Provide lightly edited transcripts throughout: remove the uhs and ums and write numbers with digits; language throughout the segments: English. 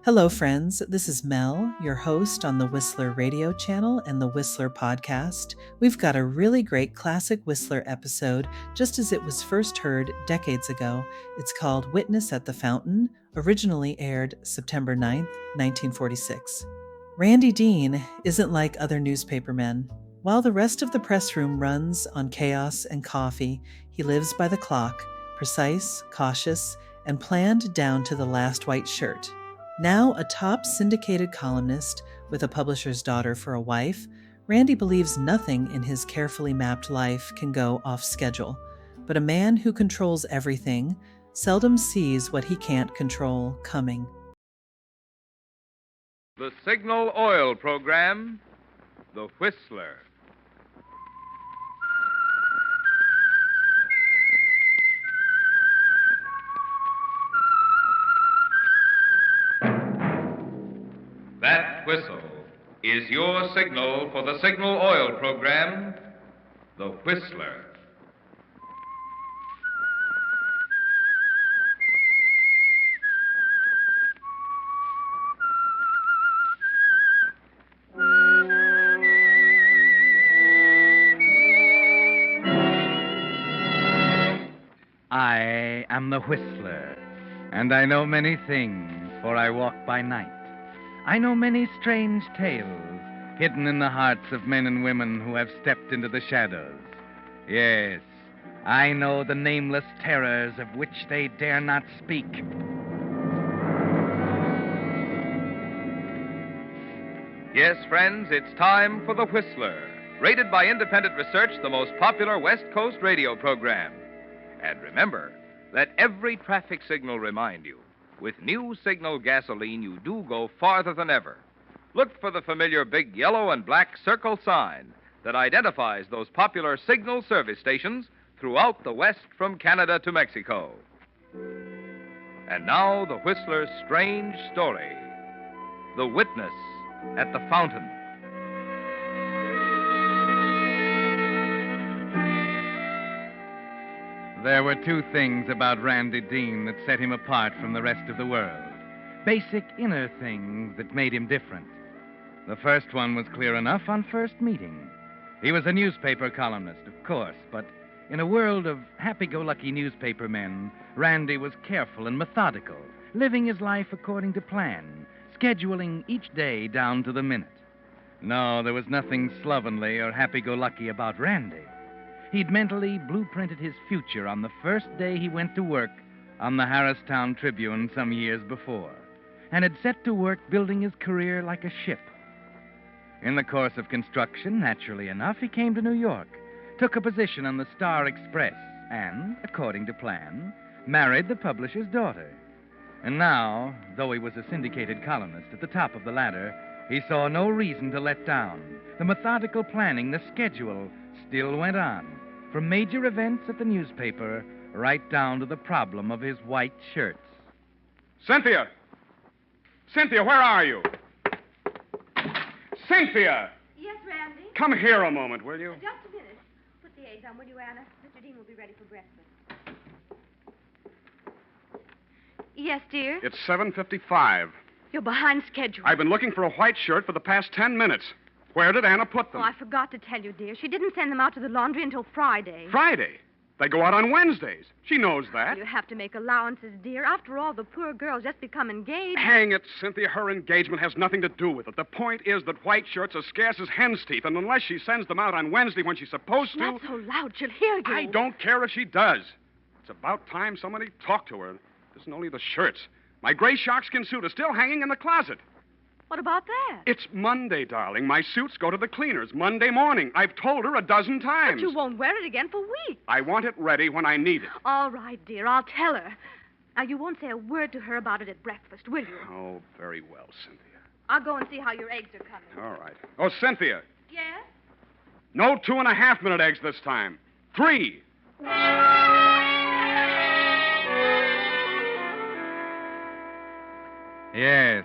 Hello, friends. This is Mel, your host on the Whistler radio channel and the Whistler podcast. We've got a really great classic Whistler episode, just as it was first heard decades ago. It's called Witness at the Fountain, originally aired September 9th, 1946. Randy Dean isn't like other newspapermen. While the rest of the press room runs on chaos and coffee, he lives by the clock, precise, cautious, and planned down to the last white shirt. Now a top syndicated columnist with a publisher's daughter for a wife, Randy believes nothing in his carefully mapped life can go off schedule. But a man who controls everything seldom sees what he can't control coming. The Signal Oil Program, The Whistler. That whistle is your signal for the Signal Oil Program, The Whistler. I am the Whistler, and I know many things, for I walk by night. I know many strange tales hidden in the hearts of men and women who have stepped into the shadows. Yes, I know the nameless terrors of which they dare not speak. Yes, friends, it's time for The Whistler, rated by independent research the most popular West Coast radio program. And remember, let every traffic signal remind you, with new Signal gasoline, you do go farther than ever. Look for the familiar big yellow and black circle sign that identifies those popular Signal service stations throughout the West from Canada to Mexico. And now, the Whistler's strange story, The Witness at the Fountain. There were two things about Randy Dean that set him apart from the rest of the world. Basic inner things that made him different. The first one was clear enough on first meeting. He was a newspaper columnist, of course, but in a world of happy-go-lucky newspaper men, Randy was careful and methodical, living his life according to plan, scheduling each day down to the minute. No, there was nothing slovenly or happy-go-lucky about Randy. He'd mentally blueprinted his future on the first day he went to work on the Harristown Tribune some years before, and had set to work building his career like a ship. In the course of construction, naturally enough, he came to New York, took a position on the Star Express, and, according to plan, married the publisher's daughter. And now, though he was a syndicated columnist at the top of the ladder, he saw no reason to let down. The methodical planning, the schedule, still went on, from major events at the newspaper right down to the problem of his white shirts. Cynthia! Cynthia, where are you? Cynthia! Yes, Randy? Come here a moment, will you? Just a minute. Put the eggs on, will you, Anna? Mr. Dean will be ready for breakfast. Yes, dear? It's 7:55. You're behind schedule. I've been looking for a white shirt for the past 10 minutes. Where did Anna put them? Oh, I forgot to tell you, dear. She didn't send them out to the laundry until Friday. Friday? They go out on Wednesdays. She knows that. You have to make allowances, dear. After all, the poor girl's just become engaged. Hang it, Cynthia. Her engagement has nothing to do with it. The point is that white shirts are scarce as hen's teeth, and unless she sends them out on Wednesday when she's supposed to... Not so loud. She'll hear you. I don't care if she does. It's about time somebody talked to her. It isn't only the shirts. My gray sharkskin suit is still hanging in the closet. What about that? It's Monday, darling. My suits go to the cleaners Monday morning. I've told her a dozen times. But you won't wear it again for weeks. I want it ready when I need it. All right, dear. I'll tell her. Now, you won't say a word to her about it at breakfast, will you? Oh, very well, Cynthia. I'll go and see how your eggs are coming. All right. Oh, Cynthia. Yes? No 2.5-minute eggs this time. 3. Yes,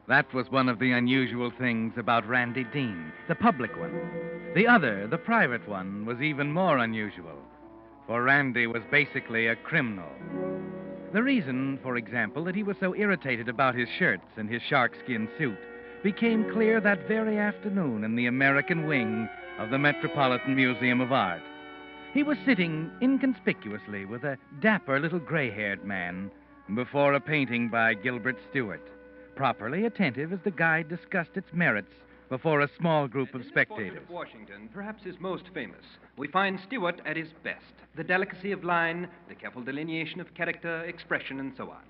that was one of the unusual things about Randy Dean, the public one. The other, the private one, was even more unusual, for Randy was basically a criminal. The reason, for example, that he was so irritated about his shirts and his sharkskin suit became clear that very afternoon in the American wing of the Metropolitan Museum of Art. He was sitting inconspicuously with a dapper little gray-haired man before a painting by Gilbert Stuart, properly attentive as the guide discussed its merits before a small group of spectators. Of Washington, perhaps his most famous, we find Stuart at his best. The delicacy of line, the careful delineation of character, expression, and so on.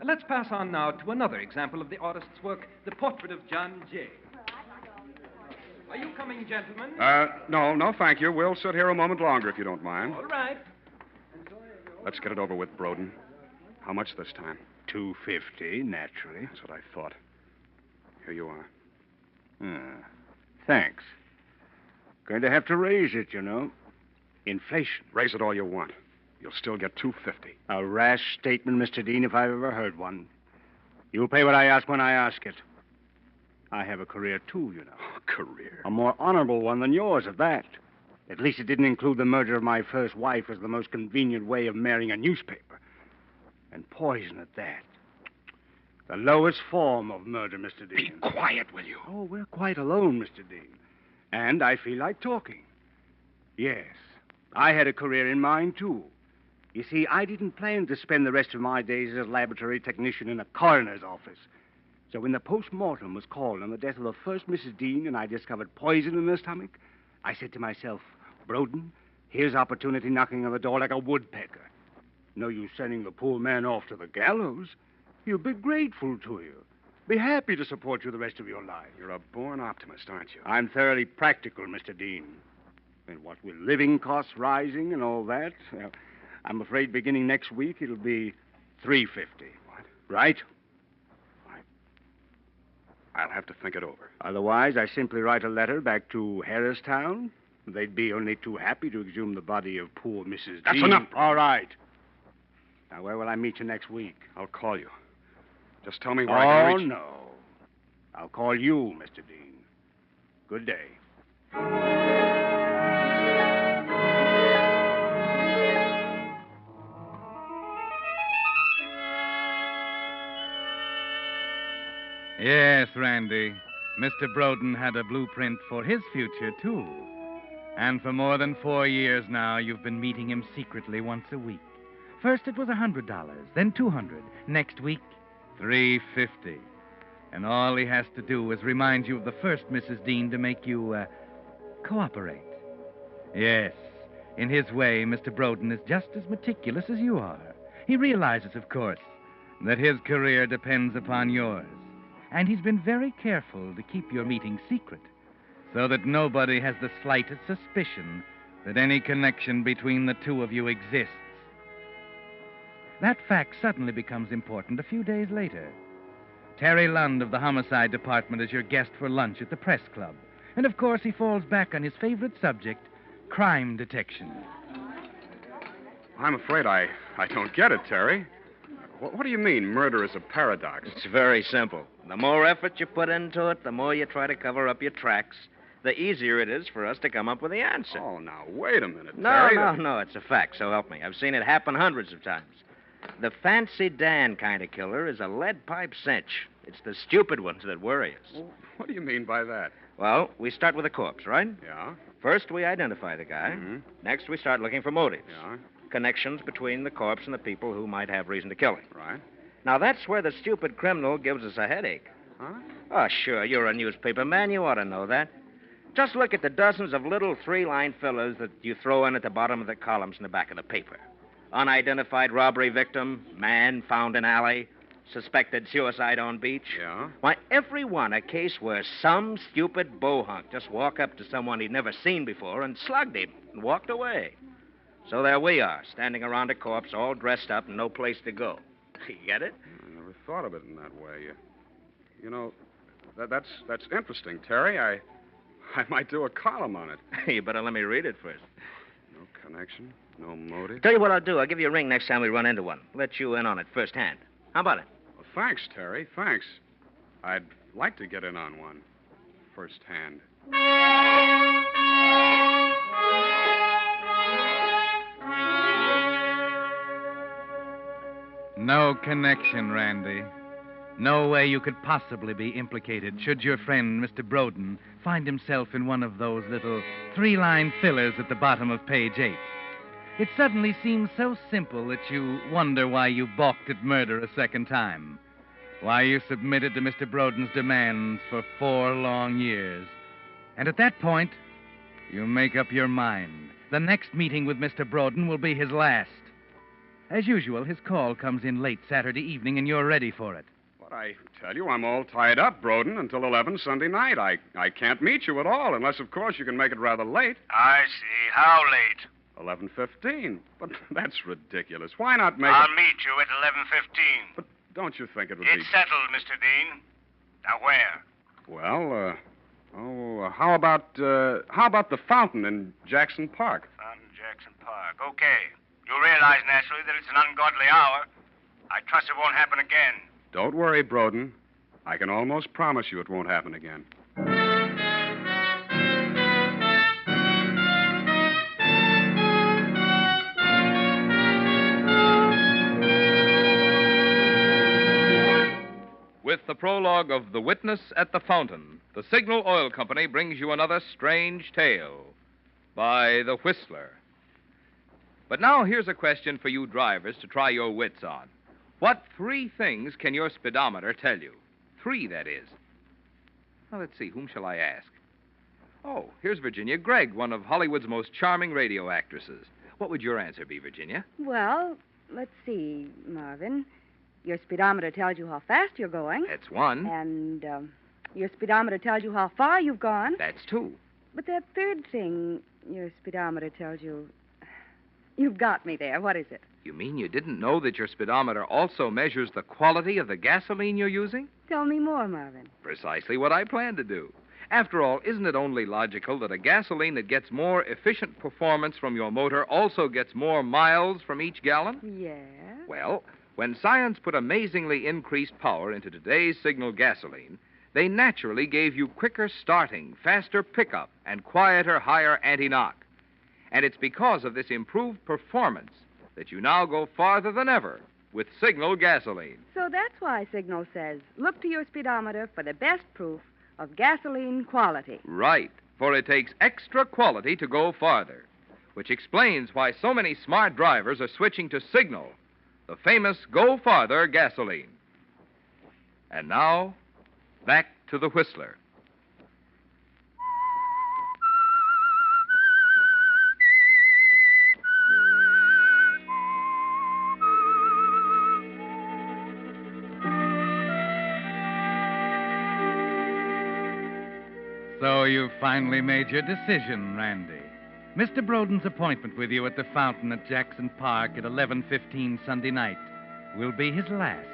Let's pass on now to another example of the artist's work, the portrait of John Jay. Are you coming, gentlemen? No, thank you. We'll sit here a moment longer if you don't mind. All right. Let's get it over with, Broden. How much this time? $2.50, naturally. That's what I thought. Here you are. Thanks. Going to have to raise it, you know. Inflation. Raise it all you want. You'll still get $2.50. A rash statement, Mr. Dean, if I've ever heard one. You'll pay what I ask when I ask it. I have a career, too, you know. Oh, career? A more honorable one than yours, at that. At least it didn't include the murder of my first wife as the most convenient way of marrying a newspaper. And poison at that. The lowest form of murder, Mr. Dean. Be quiet, will you? Oh, we're quite alone, Mr. Dean. And I feel like talking. Yes, I had a career in mind, too. You see, I didn't plan to spend the rest of my days as a laboratory technician in a coroner's office. So when the post-mortem was called on the death of the first Mrs. Dean and I discovered poison in her stomach, I said to myself, Broden, here's opportunity knocking on the door like a woodpecker. No use sending the poor man off to the gallows. He'll be grateful to you. Be happy to support you the rest of your life. You're a born optimist, aren't you? I'm thoroughly practical, Mr. Dean. And what with living costs rising and all that, I'm afraid beginning next week it'll be $3.50. What? Right? I'll have to think it over. Otherwise, I simply write a letter back to Harristown. They'd be only too happy to exhume the body of poor Mrs. That's Dean. enough. All right. Now, where will I meet you next week? I'll call you. Just tell me where I can reach... no. I'll call you, Mr. Dean. Good day. Yes, Randy. Mr. Broden had a blueprint for his future, too. And for more than 4 years now, you've been meeting him secretly once a week. First it was $100, then $200. Next week, $3.50. And all he has to do is remind you of the first Mrs. Dean to make you, cooperate. Yes, in his way, Mr. Broden is just as meticulous as you are. He realizes, of course, that his career depends upon yours. And he's been very careful to keep your meeting secret, so that nobody has the slightest suspicion that any connection between the two of you exists. That fact suddenly becomes important a few days later. Terry Lund of the Homicide Department is your guest for lunch at the Press Club. And of course he falls back on his favorite subject, crime detection. I'm afraid I don't get it, Terry. What do you mean, murder is a paradox? It's very simple. The more effort you put into it, the more you try to cover up your tracks, the easier it is for us to come up with the answer. Oh, now, wait a minute, No, Terry. no, it's a fact, so help me. I've seen it happen hundreds of times. The Fancy Dan kind of killer is a lead pipe cinch. It's the stupid ones that worry us. Well, what do you mean by that? Well, we start with a corpse, right? Yeah? First, we identify the guy. Mm-hmm. Next, we start looking for motives. Yeah? Connections between the corpse and the people who might have reason to kill him. Right. Now, that's where the stupid criminal gives us a headache. Huh? Oh, sure, you're a newspaper man. You ought to know that. Just look at the dozens of little three-line fillers that you throw in at the bottom of the columns in the back of the paper. Unidentified robbery victim, man found in alley, suspected suicide on beach. Yeah? Why, every one a case where some stupid bohunk just walked up to someone he'd never seen before and slugged him and walked away. So there we are, standing around a corpse all dressed up and no place to go. You get it? I never thought of it in that way. You know, that's interesting, Terry. I might do a column on it. You better let me read it first. No connection, no motive. Tell you what I'll do. I'll give you a ring next time we run into one. Let you in on it firsthand. How about it? Well, thanks, Terry. Thanks. I'd like to get in on one firsthand. No connection, Randy. No way you could possibly be implicated should your friend, Mr. Broden, find himself in one of those little 3-line fillers at the bottom of page 8. It suddenly seems so simple that you wonder why you balked at murder a second time. Why you submitted to Mr. Broden's demands for 4 long years. And at that point, you make up your mind. The next meeting with Mr. Broden will be his last. As usual, his call comes in late Saturday evening, and you're ready for it. But I tell you, I'm all tied up, Broden, until 11 Sunday night. I can't meet you at all, unless, of course, you can make it rather late. I see. How late? 11:15. But that's ridiculous. Why not make I'll it... meet you at 11:15. But don't you think it would It's settled, Mr. Dean. Now, where? Well, how about the fountain in Jackson Park? Fountain Jackson Park. Okay. You'll realize, naturally, that it's an ungodly hour. I trust it won't happen again. Don't worry, Broden. I can almost promise you it won't happen again. With the prologue of The Witness at the Fountain, the Signal Oil Company brings you another strange tale by The Whistler. But now here's a question for you drivers to try your wits on. What 3 things can your speedometer tell you? 3, that is. Well, let's see, whom shall I ask? Oh, here's Virginia Gregg, one of Hollywood's most charming radio actresses. What would your answer be, Virginia? Well, let's see, Marvin. Your speedometer tells you how fast you're going. That's 1. And your speedometer tells you how far you've gone. That's 2. But that third thing your speedometer tells you... You've got me there. What is it? You mean you didn't know that your speedometer also measures the quality of the gasoline you're using? Tell me more, Marvin. Precisely what I plan to do. After all, isn't it only logical that a gasoline that gets more efficient performance from your motor also gets more miles from each gallon? Yeah? Well, when science put amazingly increased power into today's Signal gasoline, they naturally gave you quicker starting, faster pickup, and quieter, higher anti-knock. And it's because of this improved performance that you now go farther than ever with Signal gasoline. So that's why Signal says, look to your speedometer for the best proof of gasoline quality. Right, for it takes extra quality to go farther, which explains why so many smart drivers are switching to Signal, the famous Go Farther gasoline. And now, back to the Whistler. So you've finally made your decision, Randy. Mr. Broden's appointment with you at the fountain at Jackson Park at 11:15 Sunday night will be his last.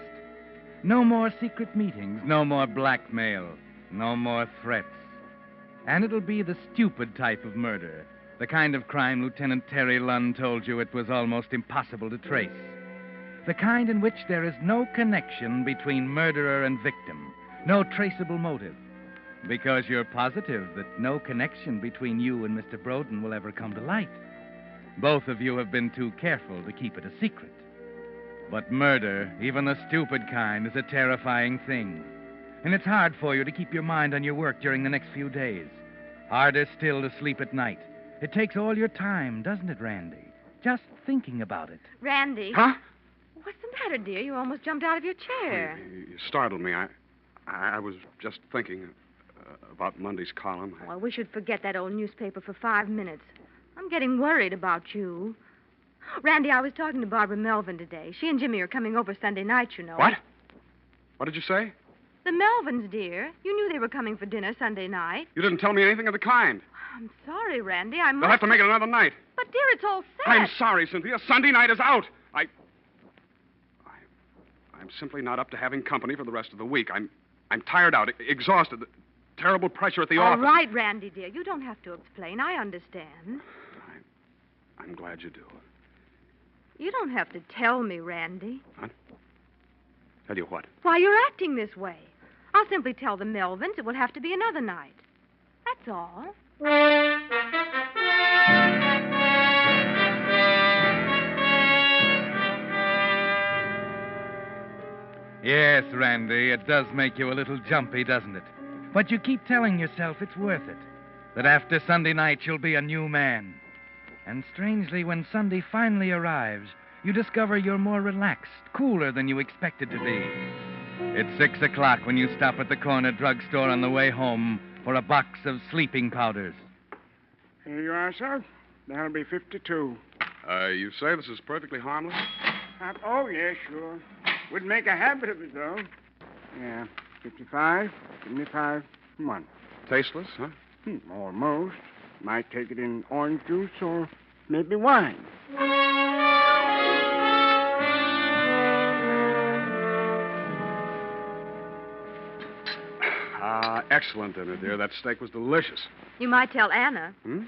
No more secret meetings, no more blackmail, no more threats. And it'll be the stupid type of murder, the kind of crime Lieutenant Terry Lunn told you it was almost impossible to trace. The kind in which there is no connection between murderer and victim, no traceable motive. Because you're positive that no connection between you and Mr. Broden will ever come to light. Both of you have been too careful to keep it a secret. But murder, even the stupid kind, is a terrifying thing. And it's hard for you to keep your mind on your work during the next few days. Harder still to sleep at night. It takes all your time, doesn't it, Randy? Just thinking about it. Randy. Huh? What's the matter, dear? You almost jumped out of your chair. You startled me. I was just thinking about Monday's column. Well, we should forget that old newspaper for 5 minutes. I'm getting worried about you. Randy, I was talking to Barbara Melvin today. She and Jimmy are coming over Sunday night, you know. What? What did you say? The Melvins, dear. You knew they were coming for dinner Sunday night. You didn't tell me anything of the kind. I'm sorry, Randy. I must... They'll have to make it another night. But, dear, it's all set. I'm sorry, Cynthia. Sunday night is out. I'm simply not up to having company for the rest of the week. I'm tired out, exhausted. Terrible pressure at the office. All right, Randy, dear. You don't have to explain. I understand. I'm glad you do. You don't have to tell me, Randy. Huh? Tell you what? Why you're acting this way. I'll simply tell the Melvins it will have to be another night. That's all. Yes, Randy, it does make you a little jumpy, doesn't it? But you keep telling yourself it's worth it. That after Sunday night, you'll be a new man. And strangely, when Sunday finally arrives, you discover you're more relaxed, cooler than you expected to be. It's 6 o'clock when you stop at the corner drugstore on the way home for a box of sleeping powders. Here you are, sir. That'll be 52. You say this is perfectly harmless? Oh, yeah, sure. Wouldn't make a habit of it, though. Yeah, 55, 75 a month. Tasteless, huh? Almost. Might take it in orange juice or maybe wine. Excellent dinner, dear. That steak was delicious. You might tell Anna. Hmm?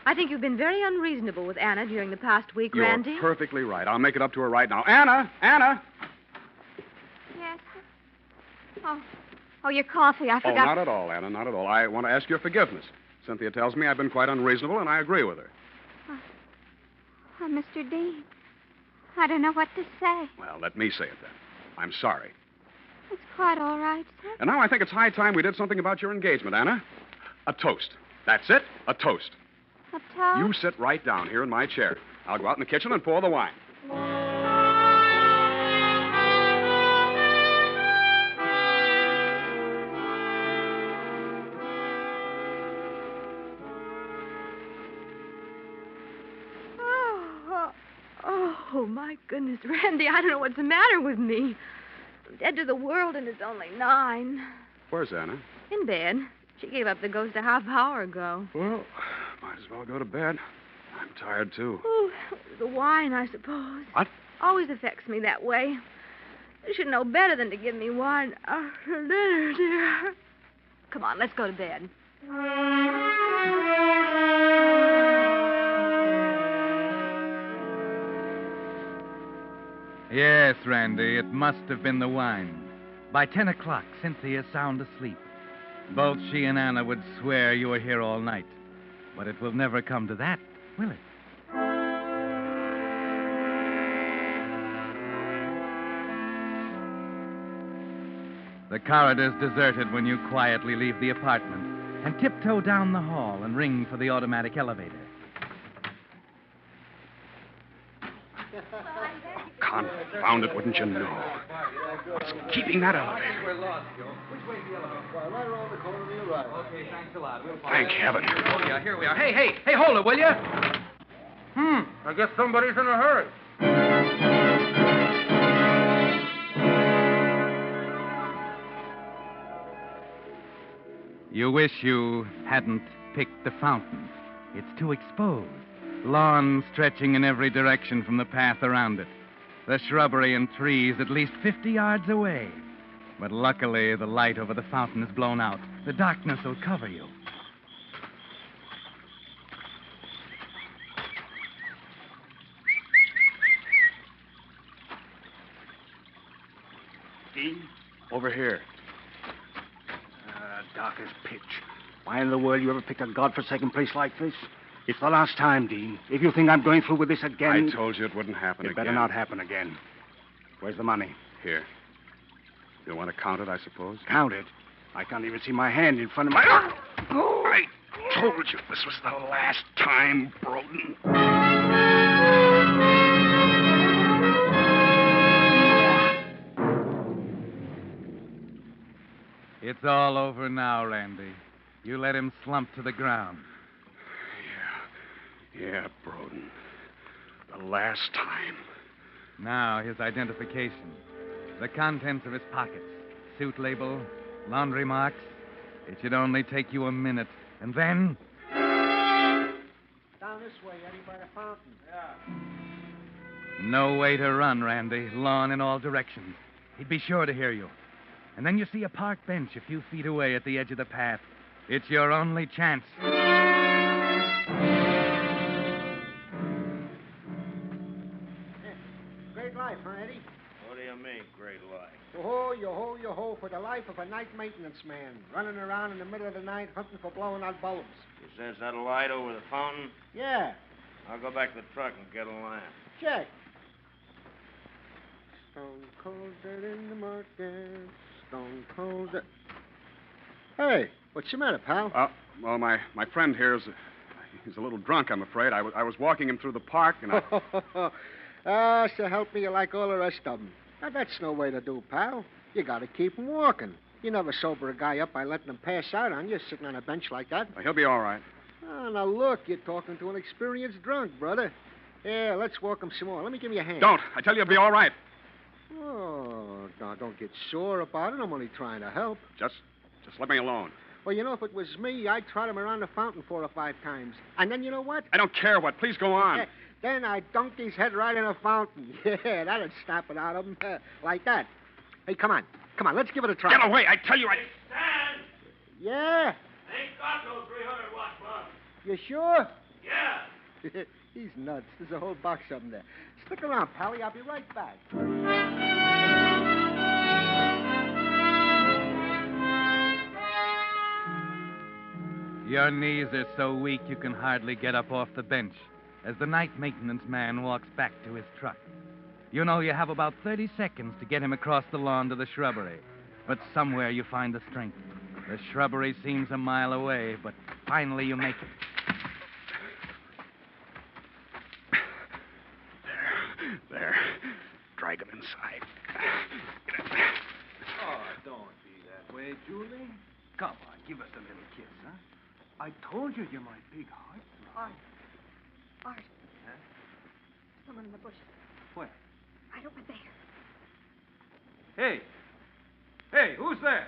I think you've been very unreasonable with Anna during the past week, You're Randy. perfectly right. I'll make it up to her right now. Anna! Anna! Yes, sir? Oh, your coffee. I Oh, forgot. not at all, Anna, not at all. I want to ask your forgiveness. Cynthia tells me I've been quite unreasonable, and I agree with her. Oh, Mr. Dean, I don't know what to say. Well, let me say it then. I'm sorry. It's quite all right, sir. And now I think it's high time we did something about your engagement, Anna. A toast. That's it, a toast. A toast? You sit right down here in my chair. I'll go out in the kitchen and pour the wine. Oh, my goodness, Randy, I don't know what's the matter with me. I'm dead to the world, and it's only 9. Where's Anna? In bed. She gave up the ghost a half hour ago. Well, might as well go to bed. I'm tired, too. Oh, the wine, I suppose. What? Always affects me that way. You should know better than to give me wine after dinner, dear. Come on, let's go to bed. Yes, Randy, it must have been the wine. By 10 o'clock, Cynthia's sound asleep. Both she and Anna would swear you were here all night. But it will never come to that, will it? The corridor's deserted when you quietly leave the apartment and tiptoe down the hall and ring for the automatic elevator. Confound it, wouldn't you know? What's keeping that elevator? We're lost, Joe. Which way's the elevator? Well, right around the corner to your right. Okay, thanks a lot. We'll Thank heaven. Oh, yeah, here we are. Hey, hold it, will you? I guess somebody's in a hurry. You wish you hadn't picked the fountain. It's too exposed. Lawn stretching in every direction from the path around it. The shrubbery and trees at least 50 yards away. But luckily, the light over the fountain is blown out. The darkness will cover you. Dean, over here. Dark as pitch. Why in the world you ever picked a godforsaken place like this? It's the last time, Dean. If you think I'm going through with this again... I told you it wouldn't happen It again. better not happen again. Where's the money? Here. You'll want to count it, I suppose? Count it. I can't even see my hand in front of my... Oh! I told you this was the last time, Broden. It's all over now, Randy. You let him slump to the ground. Yeah, Broden. The last time. Now, his identification. The contents of his pockets. Suit label, laundry marks. It should only take you a minute. And then... Down this way, Eddie, by the fountain. Yeah. No way to run, Randy. Lawn in all directions. He'd be sure to hear you. And then you see a park bench a few feet away at the edge of the path. It's your only chance. Great life, huh, Eddie? What do you mean, great life? Yo-ho, for the life of a night maintenance man, running around in the middle of the night hunting for blown out bulbs. You says that light over the fountain? Yeah, I'll go back to the truck and get a lamp. check. Stone cold dead in the market. Stone cold dead. Hey, what's the matter, pal? Well, my friend here he's a little drunk, I'm afraid. I was walking him through the park, and I... So help me, you're like all the rest of them. Now, that's no way to do, pal. You gotta keep him walking. You never sober a guy up by letting him pass out on you, sitting on a bench like that. He'll be all right. Oh, now look, you're talking to an experienced drunk, brother. Yeah, let's walk him some more. Let me give you a hand. Don't. I tell you, he'll be all right. Oh, now don't get sore about it. I'm only trying to help. Just let me alone. Well, you know, if it was me, I'd trot him around the fountain 4 or 5 times. And then you know what? I don't care what. Please go on. Then I'd dunk his head right in a fountain. Yeah, that'd snap it out of him. Like that. Hey, come on. Come on, let's give it a try. Get away. I tell you, Stand! Yeah? Ain't got no 300-watt bulb. You sure? Yeah. He's nuts. There's a whole box of them there. Stick around, Pally. I'll be right back. Your knees are so weak you can hardly get up off the bench as the night maintenance man walks back to his truck. You know you have about 30 seconds to get him across the lawn to the shrubbery, but somewhere you find the strength. The shrubbery seems a mile away, but finally you make it. There. Drag him inside. Oh, don't be that way, Julie. Come on, give us a little kiss, huh? I told you you're my big heart. Art. Huh? Someone in the bushes. Where? Right over there. Hey! Hey, who's there?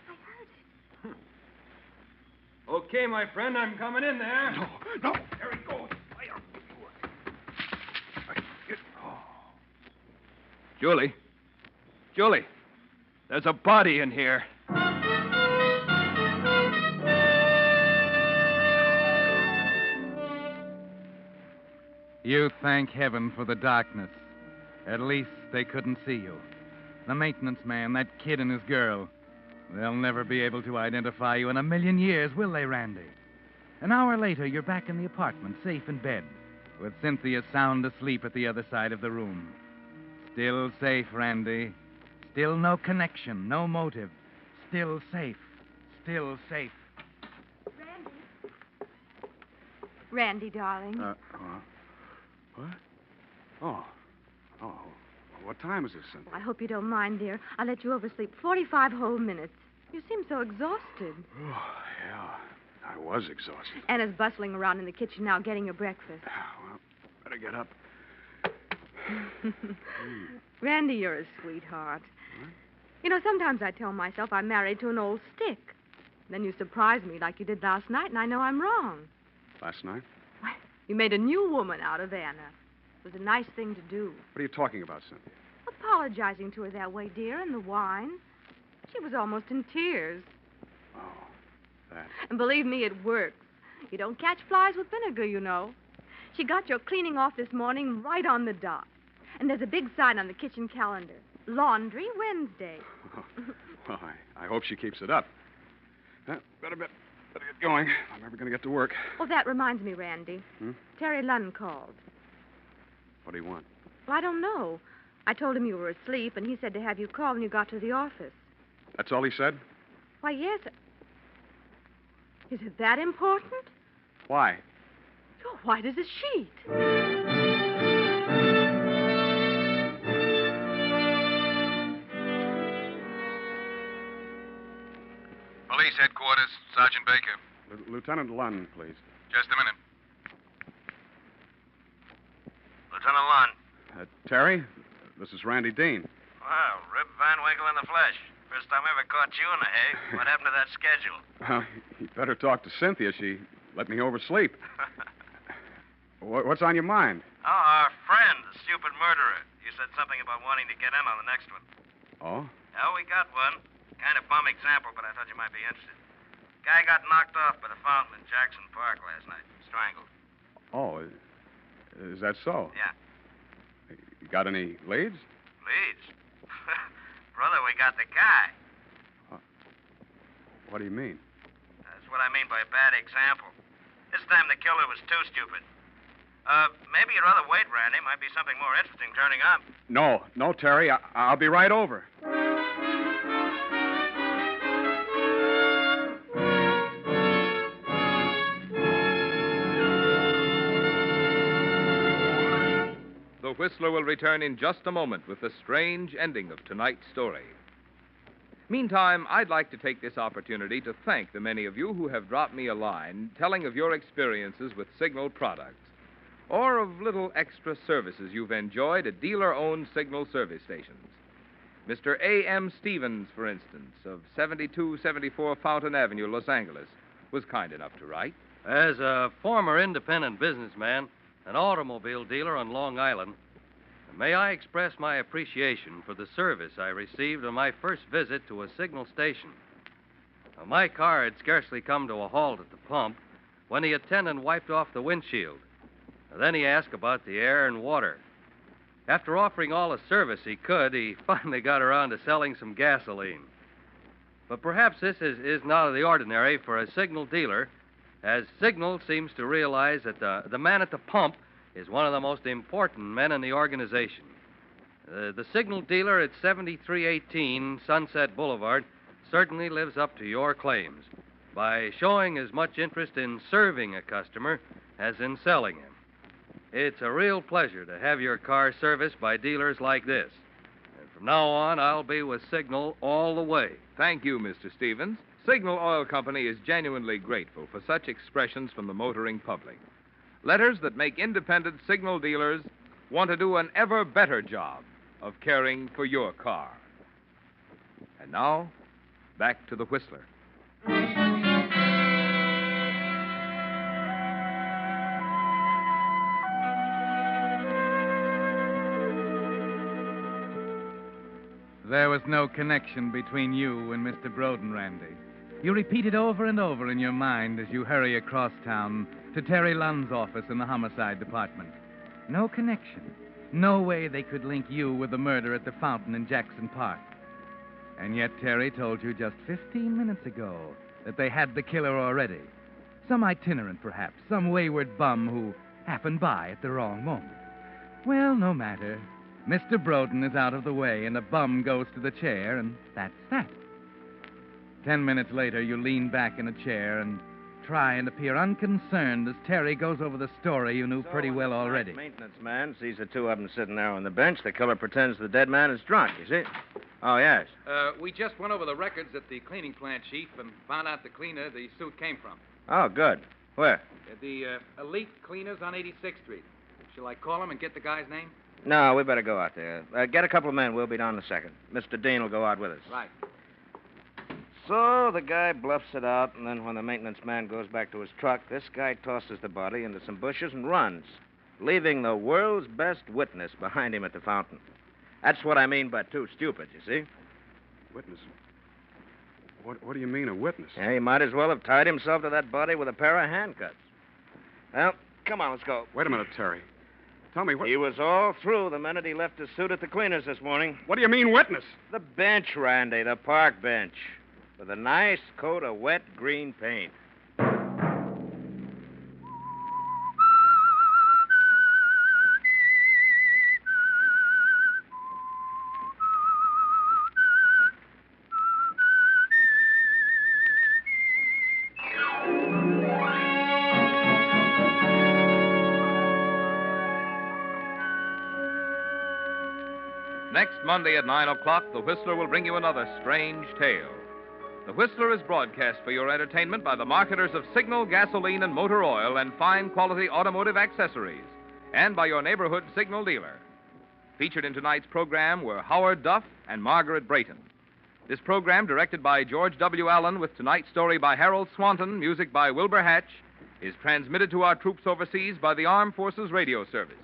I heard it. Okay, my friend, I'm coming in there. No. There he goes. Julie, there's a body in here. You thank heaven for the darkness. At least they couldn't see you. The maintenance man, that kid and his girl. They'll never be able to identify you in a million years, will they, Randy? An hour later, you're back in the apartment, safe in bed, with Cynthia sound asleep at the other side of the room. Still safe, Randy. Still no connection, no motive. Still safe. Still safe. Randy, darling. What? Oh, what time is this, Cynthia? I hope you don't mind, dear. I let you oversleep 45 whole minutes. You seem so exhausted. Oh, yeah. I was exhausted. Anna's bustling around in the kitchen now getting your breakfast. Well, better get up. Randy, you're a sweetheart. What? You know, sometimes I tell myself I'm married to an old stick. Then you surprise me like you did last night, and I know I'm wrong. Last night? Well, you made a new woman out of Anna. It was a nice thing to do. What are you talking about, Cynthia? Apologizing to her that way, dear, and the wine. She was almost in tears. Oh, that. And believe me, it works. You don't catch flies with vinegar, you know. She got your cleaning off this morning right on the dot. And there's a big sign on the kitchen calendar. Laundry Wednesday. Well, I hope she keeps it up. Better get going. I'm never going to get to work. Oh, that reminds me, Randy. Hmm? Terry Lunn called. What do you want? Well, I don't know. I told him you were asleep, and he said to have you call when you got to the office. That's all he said? Why, yes. Is it that important? Why? You're white as a sheet. Police headquarters, Sergeant Baker. Lieutenant Lunn, please. Just a minute. Lieutenant Lund. Terry, this is Randy Dean. Wow, Rip Van Winkle in the flesh. First time I ever caught you in the hay. What happened to that schedule? You'd better talk to Cynthia. She let me oversleep. What's on your mind? Oh, our friend, the stupid murderer. You said something about wanting to get in on the next one. Oh? Oh, we got one. Kind of bum example, but I thought you might be interested. Guy got knocked off by the fountain in Jackson Park last night. Strangled. Oh, is that so? Yeah. You got any leads? Leads? Brother, we got the guy. What do you mean? That's what I mean by bad example. This time the killer was too stupid. Maybe you'd rather wait, Randy. Might be something more interesting turning up. No, Terry. I'll be right over. The Whistler will return in just a moment with the strange ending of tonight's story. Meantime, I'd like to take this opportunity to thank the many of you who have dropped me a line telling of your experiences with Signal products, or of little extra services you've enjoyed at dealer-owned Signal service stations. Mr. A.M. Stevens, for instance, of 7274 Fountain Avenue, Los Angeles, was kind enough to write. As a former independent businessman, an automobile dealer on Long Island, may I express my appreciation for the service I received on my first visit to a Signal station. My car had scarcely come to a halt at the pump when the attendant wiped off the windshield. Then he asked about the air and water. After offering all the service he could, he finally got around to selling some gasoline. But perhaps this is not of the ordinary for a Signal dealer, as Signal seems to realize that the man at the pump is one of the most important men in the organization. The Signal dealer at 7318 Sunset Boulevard certainly lives up to your claims by showing as much interest in serving a customer as in selling him. It's a real pleasure to have your car serviced by dealers like this. And from now on, I'll be with Signal all the way. Thank you, Mr. Stevens. Signal Oil Company is genuinely grateful for such expressions from the motoring public. Letters that make independent Signal dealers want to do an ever better job of caring for your car. And now, back to the Whistler. There was no connection between you and Mr. Broden, Randy. You repeat it over and over in your mind as you hurry across town to Terry Lunn's office in the homicide department. No connection. No way they could link you with the murder at the fountain in Jackson Park. And yet Terry told you just 15 minutes ago that they had the killer already. Some itinerant, perhaps. Some wayward bum who happened by at the wrong moment. Well, no matter. Mr. Broden is out of the way, and the bum goes to the chair, and that's that. 10 minutes later, you lean back in a chair and try and appear unconcerned as Terry goes over the story you knew pretty well already. The maintenance man sees the two of them sitting there on the bench. The killer pretends the dead man is drunk, you see? Oh, yes. We just went over the records at the cleaning plant, Chief, and found out the cleaner the suit came from. Oh, good. Where? The Elite Cleaners on 86th Street. Shall I call him and get the guy's name? No, we better go out there. Get a couple of men. We'll be down in a second. Mr. Dean will go out with us. Right. So the guy bluffs it out, and then when the maintenance man goes back to his truck, this guy tosses the body into some bushes and runs, leaving the world's best witness behind him at the fountain. That's what I mean by too stupid, you see? Witness? What do you mean, a witness? Yeah, he might as well have tied himself to that body with a pair of handcuffs. Well, come on, let's go. Wait a minute, Terry. Tell me what... He was all through the minute he left his suit at the cleaners this morning. What do you mean, witness? The bench, Randy, the park bench. With a nice coat of wet green paint. Next Monday at 9 o'clock, the Whistler will bring you another strange tale. The Whistler is broadcast for your entertainment by the marketers of Signal gasoline and motor oil and fine quality automotive accessories, and by your neighborhood Signal dealer. Featured in tonight's program were Howard Duff and Margaret Brayton. This program, directed by George W. Allen, with tonight's story by Harold Swanton, music by Wilbur Hatch, is transmitted to our troops overseas by the Armed Forces Radio Service.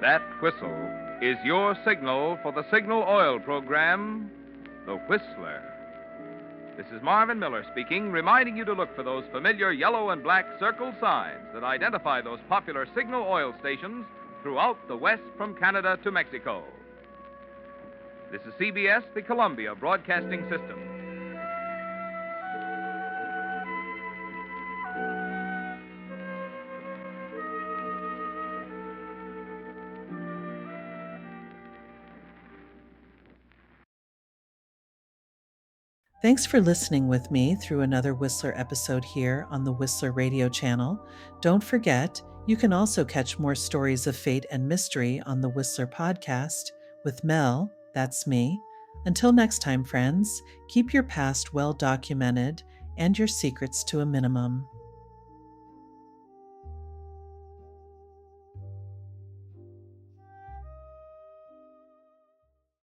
That whistle is your signal for the Signal Oil program, The Whistler. This is Marvin Miller speaking, reminding you to look for those familiar yellow and black circle signs that identify those popular signal oil stations throughout the West from Canada to Mexico. This is CBS, the Columbia Broadcasting System. Thanks for listening with me through another Whistler episode here on the Whistler Radio channel. Don't forget, you can also catch more stories of fate and mystery on the Whistler podcast with Mel, that's me. Until next time, friends, keep your past well documented and your secrets to a minimum.